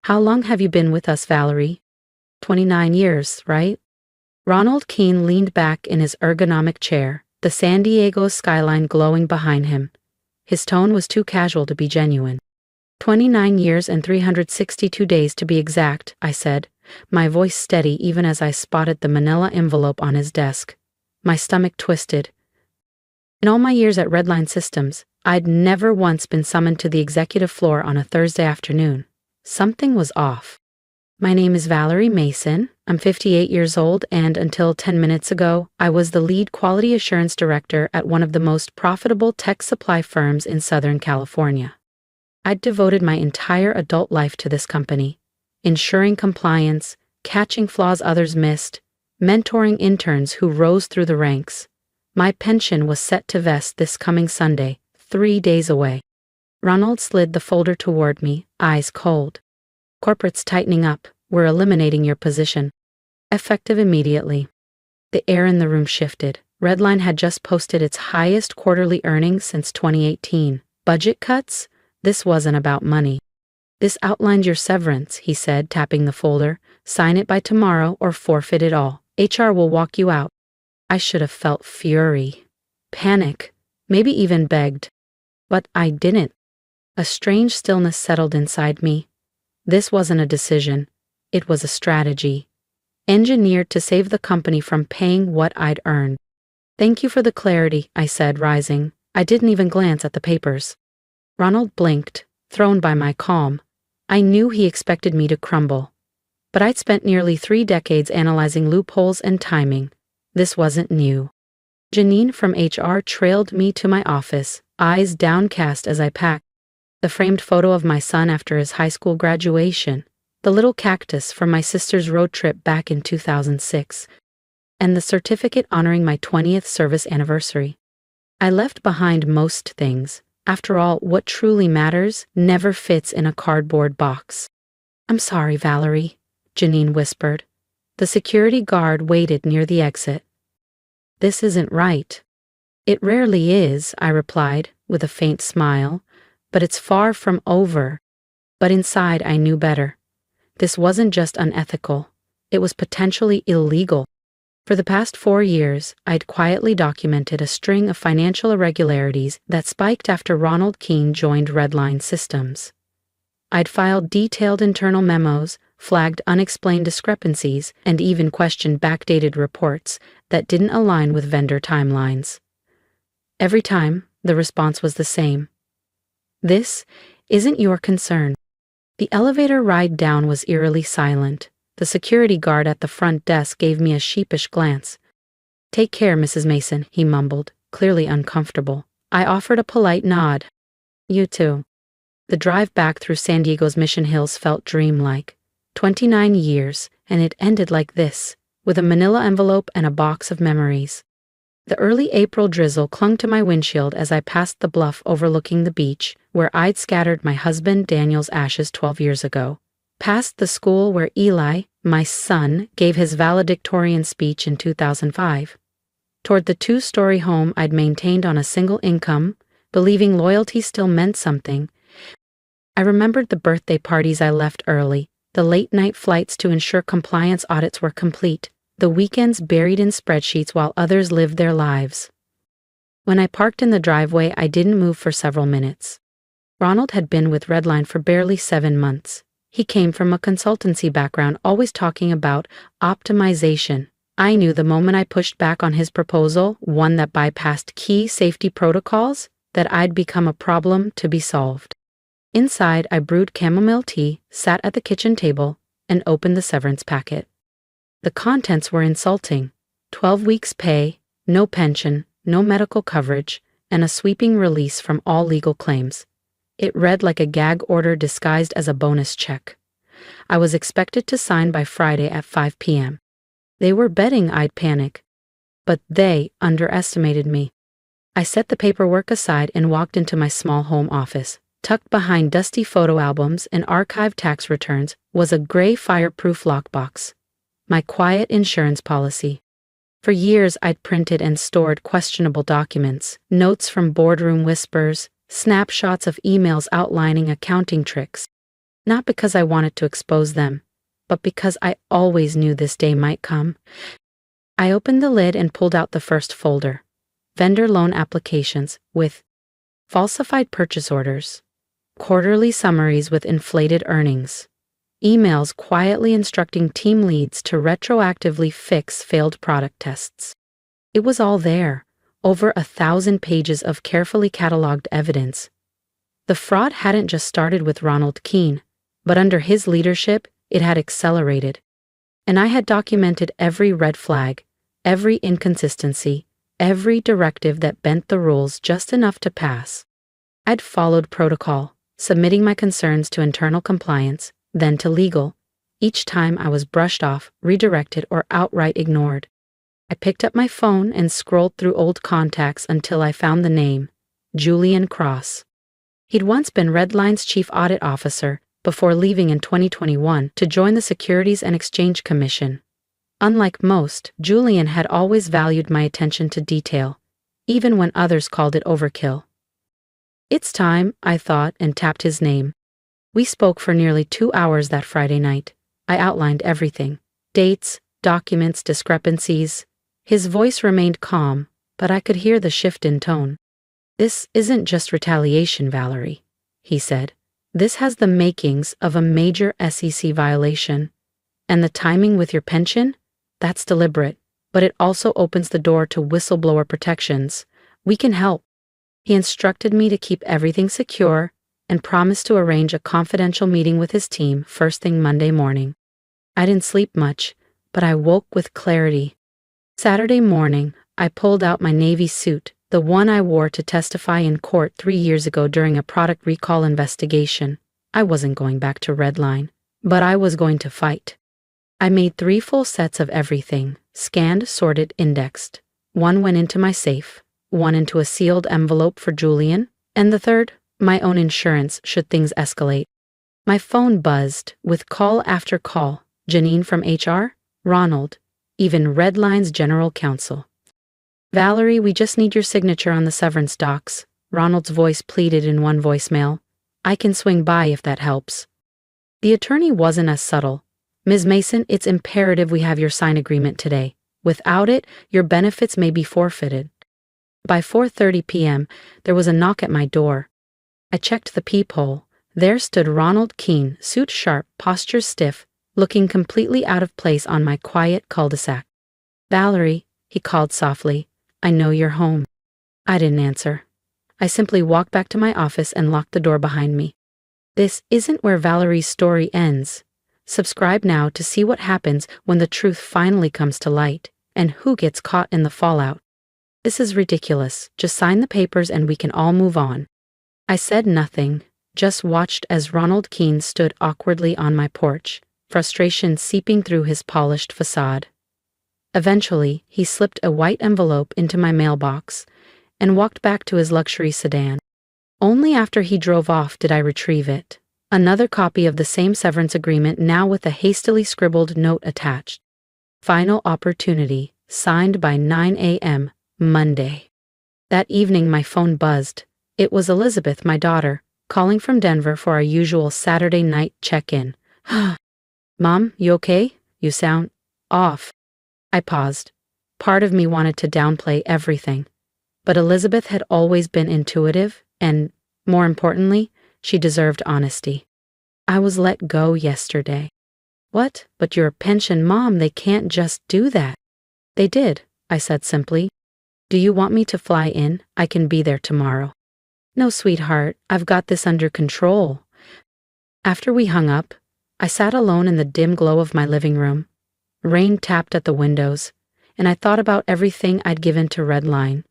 How long have you been with us, Valerie? 29 years, right? Ronald Keene leaned back in his ergonomic chair, the San Diego skyline glowing behind him. His tone was too casual to be genuine. 29 years and 362 days to be exact, I said, my voice steady even as I spotted the manila envelope on his desk. My stomach twisted. In all my years at Redline Systems, I'd never once been summoned to the executive floor on a Thursday afternoon. Something was off. My name is Valerie Mason. I'm 58 years old, and until 10 minutes ago, I was the lead quality assurance director at one of the most profitable tech supply firms in Southern California. I'd devoted my entire adult life to this company, ensuring compliance, catching flaws others missed, mentoring interns who rose through the ranks. My pension was set to vest this coming Sunday, 3 days away. Ronald slid the folder toward me, eyes cold. Corporate's tightening up. We're eliminating your position. Effective immediately. The air in the room shifted. Redline had just posted its highest quarterly earnings since 2018. Budget cuts? This wasn't about money. This outlined your severance, he said, tapping the folder. Sign it by tomorrow or forfeit it all. HR will walk you out. I should have felt fury, panic, maybe even begged. But I didn't. A strange stillness settled inside me. This wasn't a decision. It was a strategy, engineered to save the company from paying what I'd earned. Thank you for the clarity, I said, rising. I didn't even glance at the papers. Ronald blinked, thrown by my calm. I knew he expected me to crumble. But I'd spent nearly 3 decades analyzing loopholes and timing. This wasn't new. Janine from HR trailed me to my office, eyes downcast as I packed. The framed photo of my son after his high school graduation, the little cactus from my sister's road trip back in 2006, and the certificate honoring my 20th service anniversary. I left behind most things. After all, what truly matters never fits in a cardboard box. I'm sorry, Valerie, Janine whispered. The security guard waited near the exit. This isn't right. It rarely is, I replied, with a faint smile, but it's far from over. But inside I knew better. This wasn't just unethical. It was potentially illegal. For the past 4 years, I'd quietly documented a string of financial irregularities that spiked after Ronald Keene joined Redline Systems. I'd filed detailed internal memos, flagged unexplained discrepancies, and even questioned backdated reports that didn't align with vendor timelines. Every time, the response was the same. This isn't your concern. The elevator ride down was eerily silent. The security guard at the front desk gave me a sheepish glance. Take care, Mrs. Mason, he mumbled, clearly uncomfortable. I offered a polite nod. You too. The drive back through San Diego's Mission Hills felt dreamlike. 29 years, and it ended like this, with a manila envelope and a box of memories. The early April drizzle clung to my windshield as I passed the bluff overlooking the beach, where I'd scattered my husband Daniel's ashes 12 years ago. Past the school where Eli, my son, gave his valedictorian speech in 2005. Toward the 2-story home I'd maintained on a single income, believing loyalty still meant something. I remembered the birthday parties I left early, the late-night flights to ensure compliance audits were complete, the weekends buried in spreadsheets while others lived their lives. When I parked in the driveway, I didn't move for several minutes. Ronald had been with Redline for barely 7 months. He came from a consultancy background, always talking about optimization. I knew the moment I pushed back on his proposal, one that bypassed key safety protocols, that I'd become a problem to be solved. Inside, I brewed chamomile tea, sat at the kitchen table, and opened the severance packet. The contents were insulting. 12 weeks' pay, no pension, no medical coverage, and a sweeping release from all legal claims. It read like a gag order disguised as a bonus check. I was expected to sign by Friday at 5 p.m. They were betting I'd panic, but they underestimated me. I set the paperwork aside and walked into my small home office. Tucked behind dusty photo albums and archived tax returns was a gray fireproof lockbox. My quiet insurance policy. For years I'd printed and stored questionable documents, notes from boardroom whispers, snapshots of emails outlining accounting tricks. not because I wanted to expose them, but because I always knew this day might come. I opened the lid and pulled out the first folder. Vendor loan applications with falsified purchase orders, quarterly summaries with inflated earnings, emails quietly instructing team leads to retroactively fix failed product tests. It was all there, over 1,000 pages of carefully cataloged evidence. The fraud hadn't just started with Ronald Keene, but under his leadership, it had accelerated. And I had documented every red flag, every inconsistency, every directive that bent the rules just enough to pass. I'd followed protocol, submitting my concerns to internal compliance, then to legal. Each time I was brushed off, redirected, or outright ignored. I picked up my phone and scrolled through old contacts until I found the name, Julian Cross. He'd once been Redline's chief audit officer before leaving in 2021 to join the Securities and Exchange Commission. Unlike most, Julian had always valued my attention to detail, even when others called it overkill. It's time, I thought, and tapped his name. We spoke for nearly 2 hours that Friday night. I outlined everything: dates, documents, discrepancies. His voice remained calm, but I could hear the shift in tone. "This isn't just retaliation, Valerie," he said. "This has the makings of a major SEC violation. And the timing with your pension? That's deliberate, but it also opens the door to whistleblower protections. We can help." He instructed me to keep everything secure and promised to arrange a confidential meeting with his team first thing Monday morning. I didn't sleep much, but I woke with clarity. Saturday morning, I pulled out my Navy suit, the one I wore to testify in court 3 years ago during a product recall investigation. I wasn't going back to Redline, but I was going to fight. I made 3 full sets of everything, scanned, sorted, indexed. 1 went into my safe, 1 into a sealed envelope for Julian, and the 3rd, my own insurance should things escalate. My phone buzzed with call after call. Janine from HR, Ronald, even Redline's general counsel. "Valerie, we just need your signature on the severance docs," Ronald's voice pleaded in one voicemail. "I can swing by if that helps." The attorney wasn't as subtle. "Ms. Mason, it's imperative we have your sign agreement today. Without it, your benefits may be forfeited." By 4:30 p.m., there was a knock at my door. I checked the peephole. There stood Ronald Keene, suit sharp, posture stiff, looking completely out of place on my quiet cul-de-sac. "Valerie," he called softly, "I know you're home." I didn't answer. I simply walked back to my office and locked the door behind me. This isn't where Valerie's story ends. Subscribe now to see what happens when the truth finally comes to light, and who gets caught in the fallout. This is ridiculous. Just sign the papers and we can all move on. I said nothing, just watched as Ronald Keene stood awkwardly on my porch, frustration seeping through his polished facade. Eventually, he slipped a white envelope into my mailbox and walked back to his luxury sedan. Only after he drove off did I retrieve it. Another copy of the same severance agreement, now with a hastily scribbled note attached. "Final opportunity, signed by 9 a.m., Monday." That evening my phone buzzed. It was Elizabeth, my daughter, calling from Denver for our usual Saturday night check-in. "Mom, you okay? You sound off." I paused. Part of me wanted to downplay everything. But Elizabeth had always been intuitive, and, more importantly, she deserved honesty. "I was let go yesterday." "What? But you're a pension mom, they can't just do that." "They did," I said simply. "Do you want me to fly in? I can be there tomorrow." "No, sweetheart, I've got this under control." After we hung up, I sat alone in the dim glow of my living room. Rain tapped at the windows, and I thought about everything I'd given to Redline,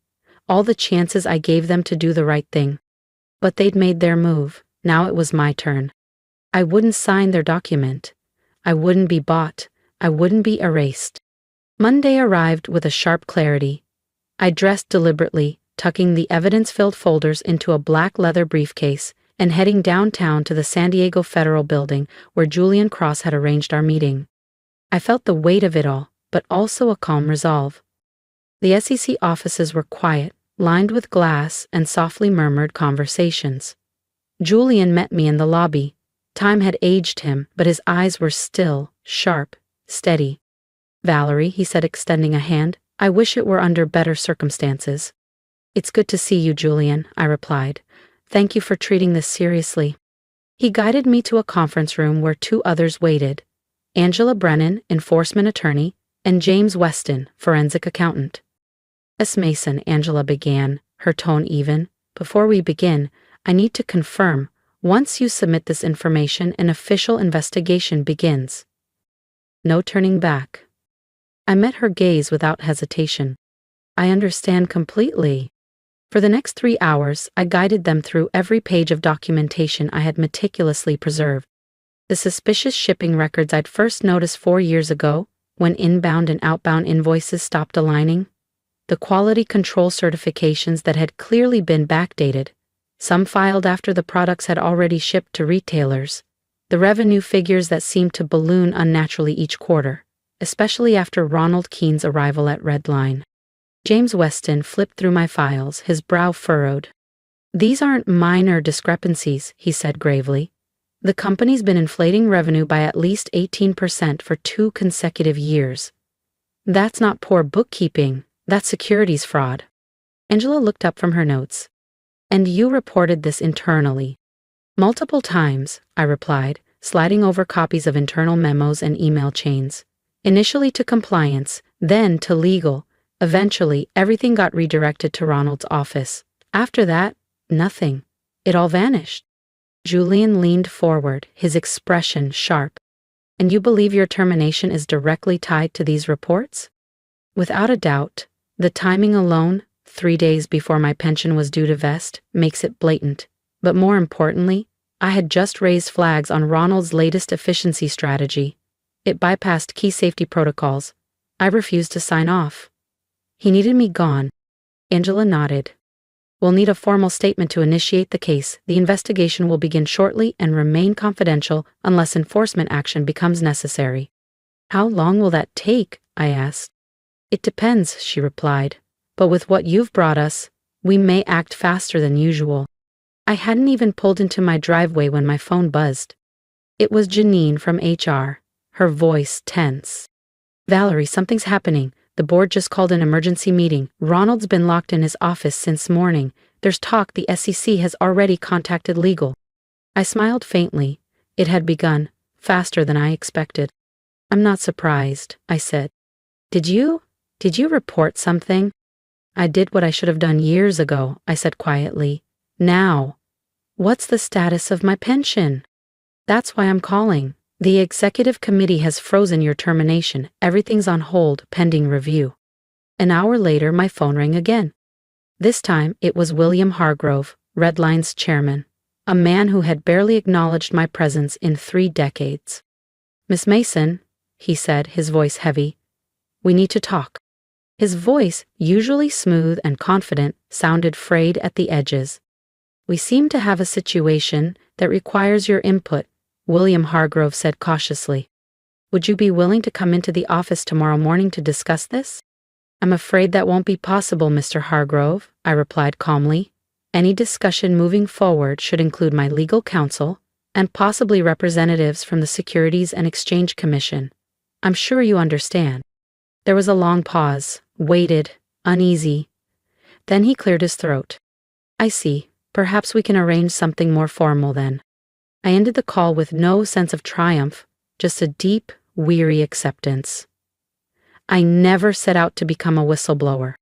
all the chances I gave them to do the right thing. But they'd made their move. Now it was my turn. I wouldn't sign their document. I wouldn't be bought. I wouldn't be erased. Monday arrived with a sharp clarity. I dressed deliberately, tucking the evidence-filled folders into a black leather briefcase and heading downtown to the San Diego Federal Building where Julian Cross had arranged our meeting. I felt the weight of it all, but also a calm resolve. The SEC offices were quiet, lined with glass and softly murmured conversations. Julian met me in the lobby, Time had aged him, but his eyes were still, sharp, steady. "Valerie," he said, extending a hand, "I wish it were under better circumstances." "It's good to see you, Julian," I replied. "Thank you for treating this seriously." He guided me to a conference room where two others waited: Angela Brennan, enforcement attorney, and James Weston, forensic accountant. "Miss Mason," Angela began, her tone even, "before we begin, I need to confirm, once you submit this information, an official investigation begins. No turning back." I met her gaze without hesitation. "I understand completely." For the next 3 hours, I guided them through every page of documentation I had meticulously preserved. The suspicious shipping records I'd first noticed 4 years ago, when inbound and outbound invoices stopped aligning. The quality control certifications that had clearly been backdated, some filed after the products had already shipped to retailers. The revenue figures that seemed to balloon unnaturally each quarter, especially after Ronald Keane's arrival at Redline. James Weston flipped through my files, his brow furrowed. "These aren't minor discrepancies," he said gravely. "The company's been inflating revenue by at least 18% for 2 consecutive years. That's not poor bookkeeping, that's securities fraud." Angela looked up from her notes. "And you reported this internally?" "Multiple times," I replied, sliding over copies of internal memos and email chains. "Initially to compliance, then to legal. Eventually, everything got redirected to Ronald's office. After that, nothing. It all vanished." Julian leaned forward, his expression sharp. "And you believe your termination is directly tied to these reports?" "Without a doubt. The timing alone, 3 days before my pension was due to vest, makes it blatant. But more importantly, I had just raised flags on Ronald's latest efficiency strategy. It bypassed key safety protocols. I refused to sign off. He needed me gone." Angela nodded. "We'll need a formal statement to initiate the case. The investigation will begin shortly and remain confidential unless enforcement action becomes necessary." "How long will that take?" I asked. "It depends," she replied. "But with what you've brought us, we may act faster than usual." I hadn't even pulled into my driveway when my phone buzzed. It was Janine from HR, her voice tense. "Valerie, something's happening. The board just called an emergency meeting. Ronald's been locked in his office since morning. There's talk the SEC has already contacted legal." I smiled faintly. It had begun, faster than I expected. "I'm not surprised," I said. Did you report something?" "I did what I should have done years ago," I said quietly. "Now, what's the status of my pension?" "That's why I'm calling. The executive committee has frozen your termination. Everything's on hold, pending review." An hour later, my phone rang again. This time, it was William Hargrove, Redline's chairman, a man who had barely acknowledged my presence in 3 decades. "Miss Mason," he said, his voice heavy, "we need to talk." His voice, usually smooth and confident, sounded frayed at the edges. "We seem to have a situation that requires your input," William Hargrove said cautiously. "Would you be willing to come into the office tomorrow morning to discuss this?" "I'm afraid that won't be possible, Mr. Hargrove," I replied calmly. "Any discussion moving forward should include my legal counsel and possibly representatives from the Securities and Exchange Commission. I'm sure you understand." There was a long pause, weighted, uneasy. Then he cleared his throat. "I see. Perhaps we can arrange something more formal then." I ended the call with no sense of triumph, just a deep, weary acceptance. I never set out to become a whistleblower.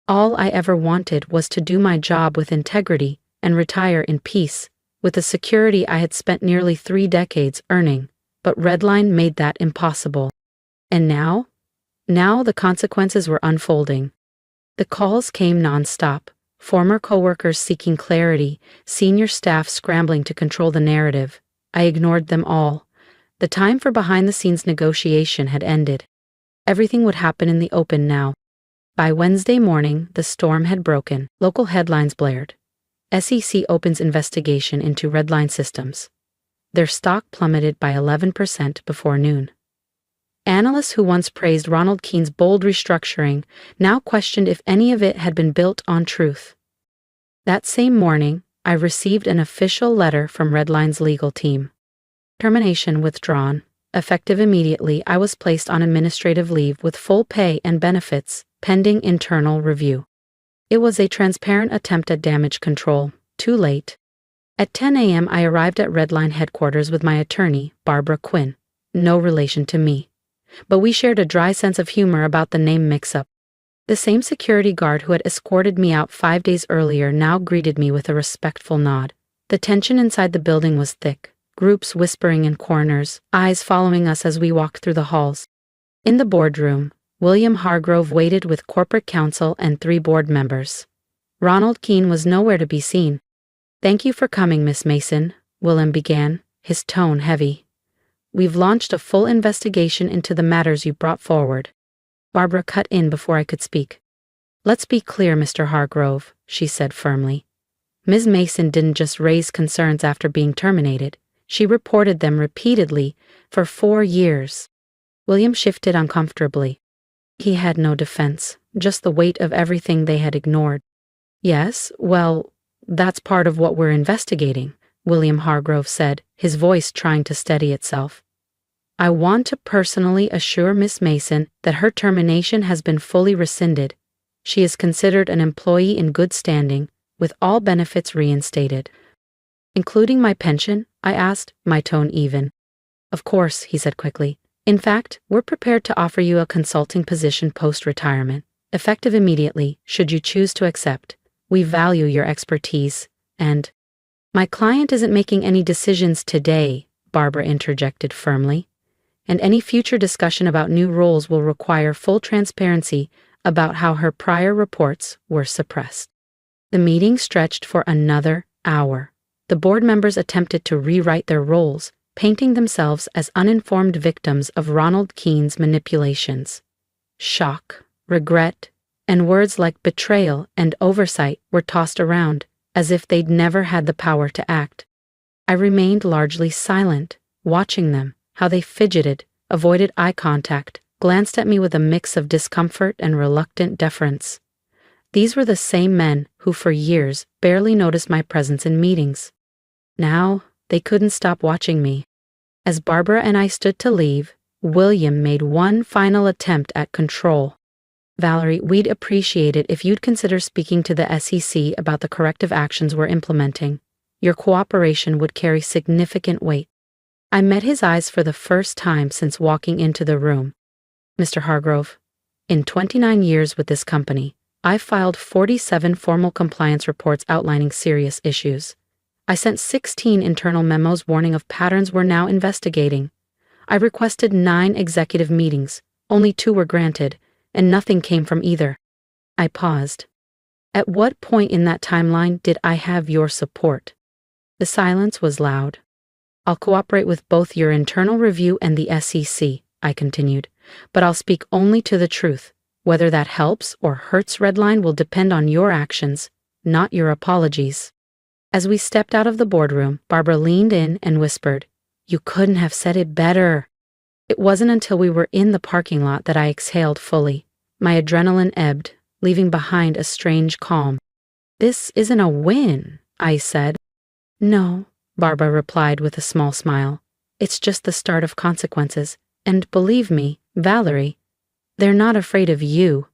All I ever wanted was to do my job with integrity and retire in peace, with the security I had spent nearly 3 decades earning, but Redline made that impossible. And now the consequences were unfolding. The calls came nonstop. Former coworkers seeking clarity, senior staff scrambling to control the narrative. I ignored them all. The time for behind-the-scenes negotiation had ended. Everything would happen in the open now. By Wednesday morning, the storm had broken. Local headlines blared. SEC opens investigation into Redline Systems. Their stock plummeted by 11% before noon. Analysts who once praised Ronald Keane's bold restructuring now questioned if any of it had been built on truth. That same morning, I received an official letter from Redline's legal team. Termination withdrawn. Effective immediately, I was placed on administrative leave with full pay and benefits, pending internal review. It was a transparent attempt at damage control. Too late. At 10 a.m. I arrived at Redline headquarters with my attorney, Barbara Quinn. No relation to me. But we shared a dry sense of humor about the name mix-up. The same security guard who had escorted me out 5 days earlier now greeted me with a respectful nod. The tension inside the building was thick, groups whispering in corners, eyes following us as we walked through the halls. In the boardroom, William Hargrove waited with corporate counsel and 3 board members. Ronald Keene was nowhere to be seen. "Thank you for coming, Miss Mason," William began, his tone heavy. "We've launched a full investigation into the matters you brought forward." Barbara cut in before I could speak. "Let's be clear, Mr. Hargrove," she said firmly. "Ms. Mason didn't just raise concerns after being terminated. She reported them repeatedly for 4 years." William shifted uncomfortably. He had no defense, just the weight of everything they had ignored. "Yes, well, that's part of what we're investigating," William Hargrove said, his voice trying to steady itself. "I want to personally assure Miss Mason that her termination has been fully rescinded. She is considered an employee in good standing, with all benefits reinstated." "Including my pension?" I asked, my tone even. "Of course," he said quickly. "In fact, we're prepared to offer you a consulting position post-retirement, effective immediately, should you choose to accept. We value your expertise, and—" "My client isn't making any decisions today," Barbara interjected firmly. "And any future discussion about new roles will require full transparency about how her prior reports were suppressed." The meeting stretched for another hour. The board members attempted to rewrite their roles, painting themselves as uninformed victims of Ronald Keene's manipulations. Shock, regret, and words like betrayal and oversight were tossed around, as if they'd never had the power to act. I remained largely silent, watching them, how they fidgeted, avoided eye contact, glanced at me with a mix of discomfort and reluctant deference. These were the same men who for years barely noticed my presence in meetings. Now, they couldn't stop watching me. As Barbara and I stood to leave, William made one final attempt at control. "Valerie, we'd appreciate it if you'd consider speaking to the SEC about the corrective actions we're implementing. Your cooperation would carry significant weight." I met his eyes for the first time since walking into the room. "Mr. Hargrove, in 29 years with this company, I've filed 47 formal compliance reports outlining serious issues. I sent 16 internal memos warning of patterns we're now investigating. I requested 9 executive meetings, only 2 were granted, and nothing came from either." I paused. "At what point in that timeline did I have your support?" The silence was loud. "I'll cooperate with both your internal review and the SEC," I continued, "but I'll speak only to the truth. Whether that helps or hurts Redline will depend on your actions, not your apologies." As we stepped out of the boardroom, Barbara leaned in and whispered, "You couldn't have said it better." It wasn't until we were in the parking lot that I exhaled fully. My adrenaline ebbed, leaving behind a strange calm. "This isn't a win," I said. "No," Barbara replied with a small smile. "It's just the start of consequences. And believe me, Valerie, they're not afraid of you.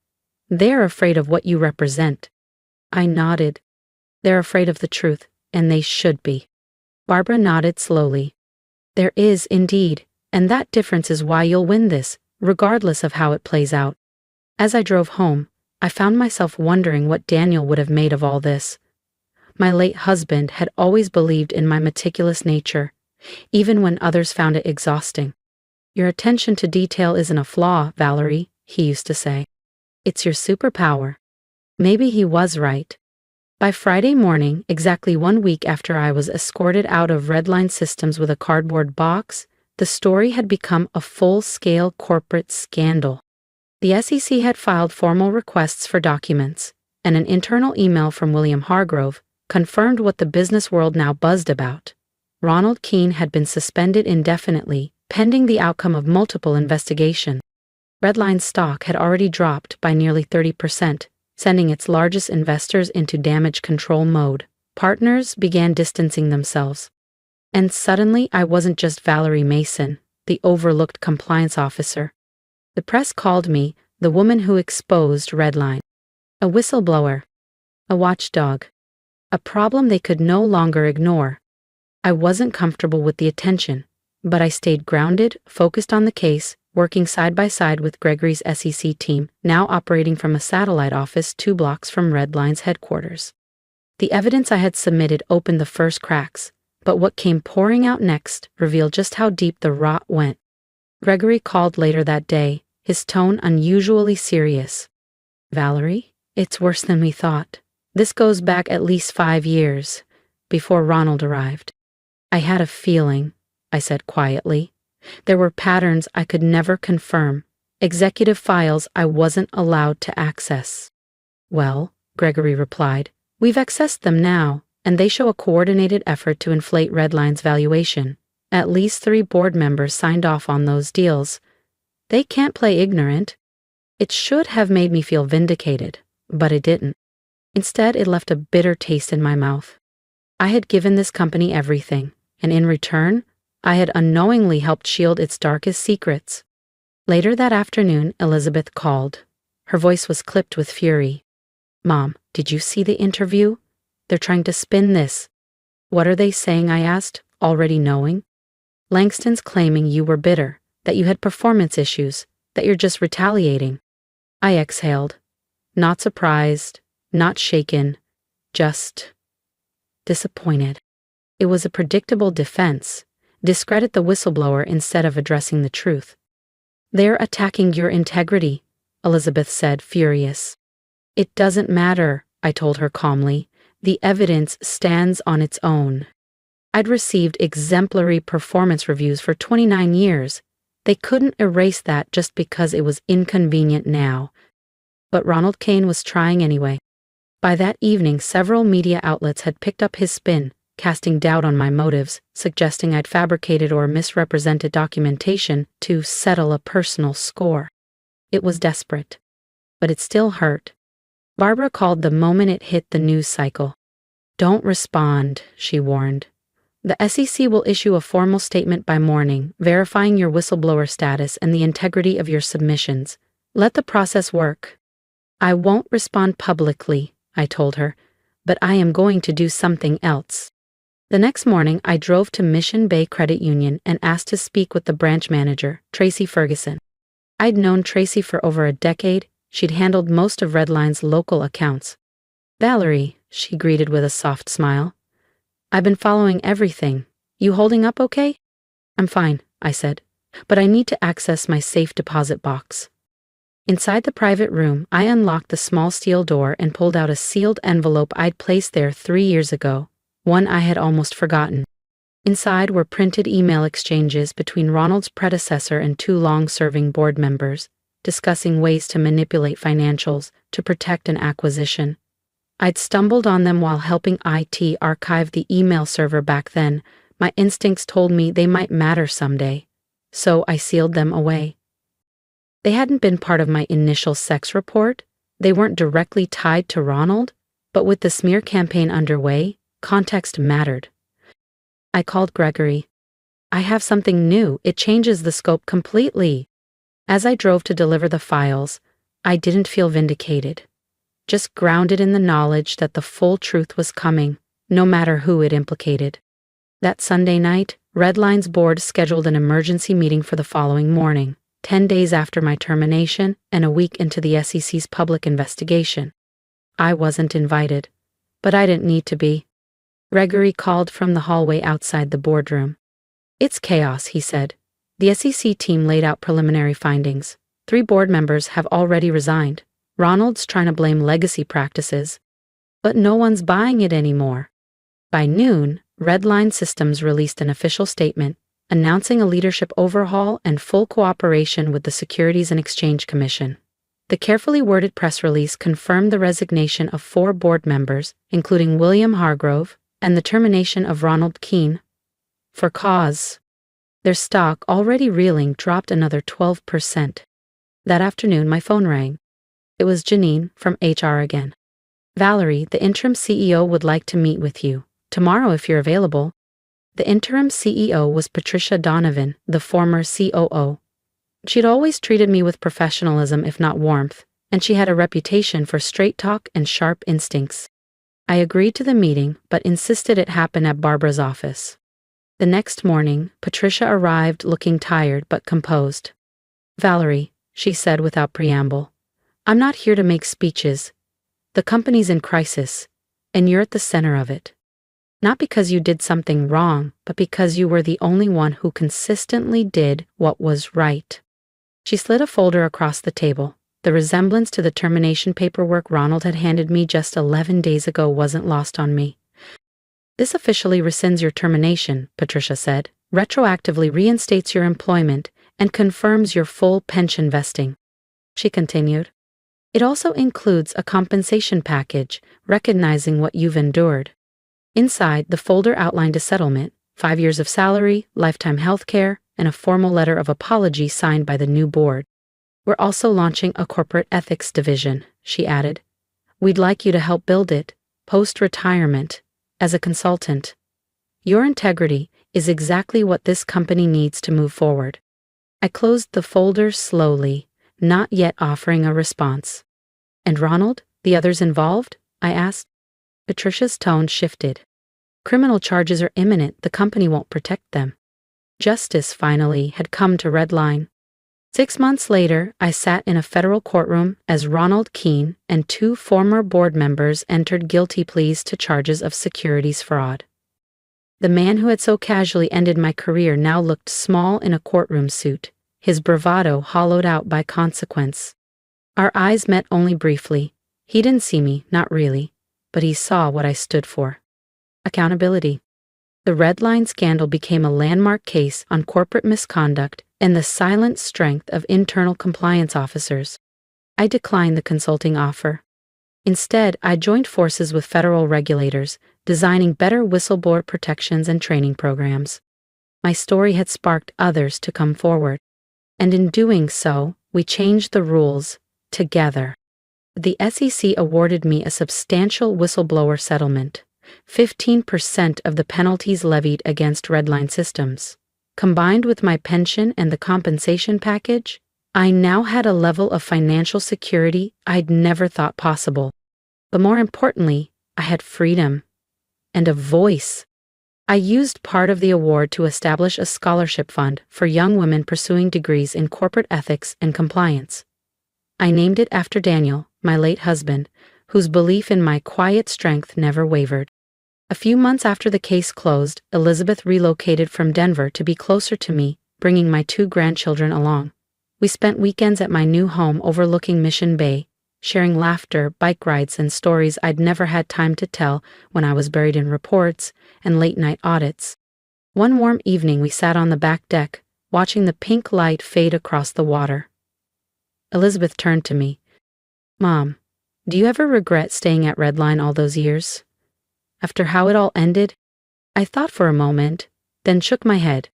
They're afraid of what you represent." I nodded. "They're afraid of the truth, and they should be." Barbara nodded slowly. "There is indeed, and that difference is why you'll win this, regardless of how it plays out." As I drove home, I found myself wondering what Daniel would have made of all this. My late husband had always believed in my meticulous nature, even when others found it exhausting. "Your attention to detail isn't a flaw, Valerie," he used to say. "It's your superpower." Maybe he was right. By Friday morning, exactly 1 week after I was escorted out of Redline Systems with a cardboard box, the story had become a full-scale corporate scandal. The SEC had filed formal requests for documents, and an internal email from William Hargrove confirmed what the business world now buzzed about. Ronald Keene had been suspended indefinitely, pending the outcome of multiple investigations. Redline's stock had already dropped by nearly 30%, sending its largest investors into damage control mode. Partners began distancing themselves. And suddenly I wasn't just Valerie Mason, the overlooked compliance officer. The press called me the woman who exposed Redline. A whistleblower. A watchdog. A problem they could no longer ignore. I wasn't comfortable with the attention, but I stayed grounded, focused on the case, working side by side with Gregory's SEC team, now operating from a satellite office 2 blocks from Redline's headquarters. The evidence I had submitted opened the first cracks, but what came pouring out next revealed just how deep the rot went. Gregory called later that day, his tone unusually serious. "Valerie, it's worse than we thought. This goes back at least 5 years, before Ronald arrived." "I had a feeling," I said quietly. There were patterns I could never confirm, executive files I wasn't allowed to access. "Well," Gregory replied, "we've accessed them now, and they show a coordinated effort to inflate Redline's valuation. At least 3 board members signed off on those deals. They can't play ignorant." It should have made me feel vindicated, but it didn't. Instead, it left a bitter taste in my mouth. I had given this company everything, and in return, I had unknowingly helped shield its darkest secrets. Later that afternoon, Elizabeth called. Her voice was clipped with fury. "Mom, did you see the interview? They're trying to spin this." "What are they saying?" I asked, already knowing. "Langston's claiming you were bitter, that you had performance issues, that you're just retaliating." I exhaled. Not surprised, not shaken, just disappointed. It was a predictable defense. Discredit the whistleblower instead of addressing the truth. "They're attacking your integrity," Elizabeth said, furious. "It doesn't matter," I told her calmly. "The evidence stands on its own." I'd received exemplary performance reviews for 29 years. They couldn't erase that just because it was inconvenient now. But Ronald Kane was trying anyway. By that evening, several media outlets had picked up his spin, casting doubt on my motives, suggesting I'd fabricated or misrepresented documentation to settle a personal score. It was desperate. But it still hurt. Barbara called the moment it hit the news cycle. "Don't respond," she warned. "The SEC will issue a formal statement by morning, verifying your whistleblower status and the integrity of your submissions. Let the process work." "I won't respond publicly," I told her, "but I am going to do something else." The next morning, I drove to Mission Bay Credit Union and asked to speak with the branch manager, Tracy Ferguson. I'd known Tracy for over a decade. She'd handled most of Redline's local accounts. "Valerie," she greeted with a soft smile. "I've been following everything. You holding up okay?" "I'm fine," I said, "but I need to access my safe deposit box." Inside the private room, I unlocked the small steel door and pulled out a sealed envelope I'd placed there 3 years ago, one I had almost forgotten. Inside were printed email exchanges between Ronald's predecessor and 2 long-serving board members, discussing ways to manipulate financials to protect an acquisition. I'd stumbled on them while helping IT archive the email server back then. My instincts told me they might matter someday, so I sealed them away. They hadn't been part of my initial sex report. They weren't directly tied to Ronald, but with the smear campaign underway, context mattered. I called Gregory. "I have something new. It changes the scope completely." As I drove to deliver the files, I didn't feel vindicated, just grounded in the knowledge that the full truth was coming, no matter who it implicated. That Sunday night, Redline's board scheduled an emergency meeting for the following morning, 10 days after my termination and a week into the SEC's public investigation. I wasn't invited, but I didn't need to be. Gregory called from the hallway outside the boardroom. "It's chaos," he said. "The SEC team laid out preliminary findings. 3 board members have already resigned. Ronald's trying to blame legacy practices. But no one's buying it anymore." By noon, Redline Systems released an official statement announcing a leadership overhaul and full cooperation with the Securities and Exchange Commission. The carefully worded press release confirmed the resignation of 4 board members, including William Hargrove, and the termination of Ronald Keane. For cause. Their stock, already reeling, dropped another 12%. That afternoon, my phone rang. It was Janine from HR again. "Valerie, the interim CEO would like to meet with you. Tomorrow if you're available." The interim CEO was Patricia Donovan, the former COO. She'd always treated me with professionalism if not warmth, and she had a reputation for straight talk and sharp instincts. I agreed to the meeting, but insisted it happen at Barbara's office. The next morning, Patricia arrived looking tired but composed. "Valerie," she said without preamble, "I'm not here to make speeches. The company's in crisis, and you're at the center of it. Not because you did something wrong, but because you were the only one who consistently did what was right." She slid a folder across the table. The resemblance to the termination paperwork Ronald had handed me just 11 days ago wasn't lost on me. "This officially rescinds your termination," Patricia said, "retroactively reinstates your employment, and confirms your full pension vesting." She continued, "It also includes a compensation package, recognizing what you've endured." Inside, the folder outlined a settlement, 5 years of salary, lifetime health care, and a formal letter of apology signed by the new board. "We're also launching a corporate ethics division," she added. "We'd like you to help build it, post-retirement, as a consultant. Your integrity is exactly what this company needs to move forward." I closed the folder slowly, not yet offering a response. "And Ronald, the others involved?" I asked. Patricia's tone shifted. "Criminal charges are imminent. The company won't protect them." Justice, finally, had come to Redline. 6 months later, I sat in a federal courtroom as Ronald Keene and 2 former board members entered guilty pleas to charges of securities fraud. The man who had so casually ended my career now looked small in a courtroom suit, his bravado hollowed out by consequence. Our eyes met only briefly. He didn't see me, not really, but he saw what I stood for. Accountability. The Redline scandal became a landmark case on corporate misconduct and the silent strength of internal compliance officers. I declined the consulting offer. Instead, I joined forces with federal regulators, designing better whistleblower protections and training programs. My story had sparked others to come forward. And in doing so, we changed the rules, together. The SEC awarded me a substantial whistleblower settlement, 15% of the penalties levied against Redline systems. Combined with my pension and the compensation package, I now had a level of financial security I'd never thought possible. But more importantly, I had freedom and a voice. I used part of the award to establish a scholarship fund for young women pursuing degrees in corporate ethics and compliance. I named it after Daniel, my late husband, whose belief in my quiet strength never wavered. A few months after the case closed, Elizabeth relocated from Denver to be closer to me, bringing my 2 grandchildren along. We spent weekends at my new home overlooking Mission Bay, sharing laughter, bike rides, and stories I'd never had time to tell when I was buried in reports and late-night audits. One warm evening we sat on the back deck, watching the pink light fade across the water. Elizabeth turned to me. "Mom, do you ever regret staying at Redline all those years? After how it all ended?" I thought for a moment, then shook my head.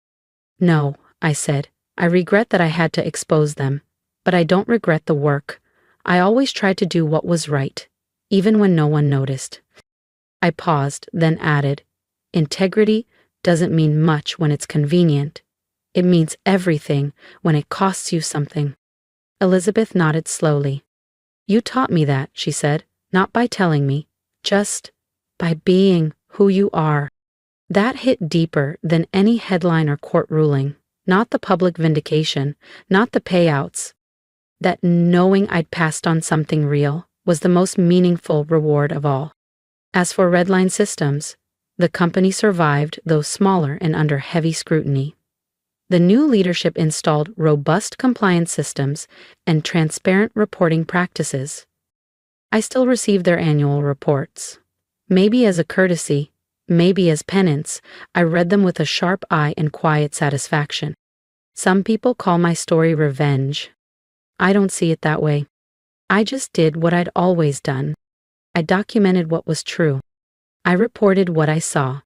"No," I said. "I regret that I had to expose them, but I don't regret the work. I always tried to do what was right, even when no one noticed." I paused, then added, "Integrity doesn't mean much when it's convenient. It means everything when it costs you something." Elizabeth nodded slowly. "You taught me that," she said, "not by telling me, just by being who you are." That hit deeper than any headline or court ruling, not the public vindication, not the payouts. That knowing I'd passed on something real was the most meaningful reward of all. As for Redline Systems, the company survived, though smaller and under heavy scrutiny. The new leadership installed robust compliance systems and transparent reporting practices. I still receive their annual reports. Maybe as a courtesy, maybe as penance, I read them with a sharp eye and quiet satisfaction. Some people call my story revenge. I don't see it that way. I just did what I'd always done. I documented what was true. I reported what I saw.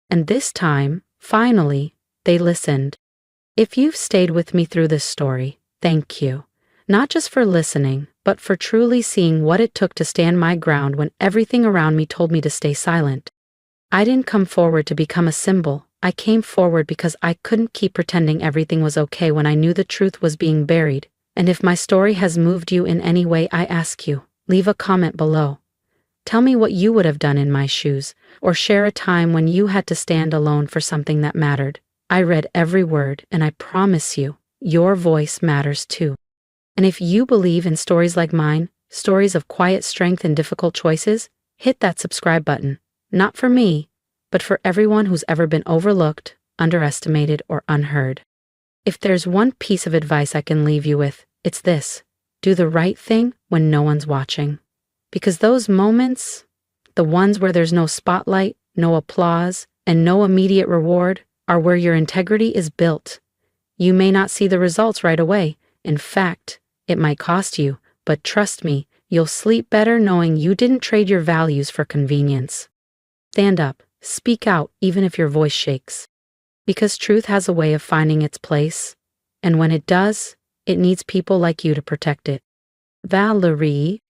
And this time, finally, they listened. If you've stayed with me through this story, thank you. Not just for listening, but for truly seeing what it took to stand my ground when everything around me told me to stay silent. I didn't come forward to become a symbol. I came forward because I couldn't keep pretending everything was okay when I knew the truth was being buried. And if my story has moved you in any way, I ask you, leave a comment below. Tell me what you would have done in my shoes, or share a time when you had to stand alone for something that mattered. I read every word, and I promise you, your voice matters too. And if you believe in stories like mine, stories of quiet strength and difficult choices, hit that subscribe button. Not for me, but for everyone who's ever been overlooked, underestimated, or unheard. If there's one piece of advice I can leave you with, it's this: do the right thing when no one's watching. Because those moments, the ones where there's no spotlight, no applause, and no immediate reward, are where your integrity is built. You may not see the results right away. In fact, it might cost you, but trust me, you'll sleep better knowing you didn't trade your values for convenience. Stand up, speak out even if your voice shakes. Because truth has a way of finding its place, and when it does, it needs people like you to protect it. Valerie.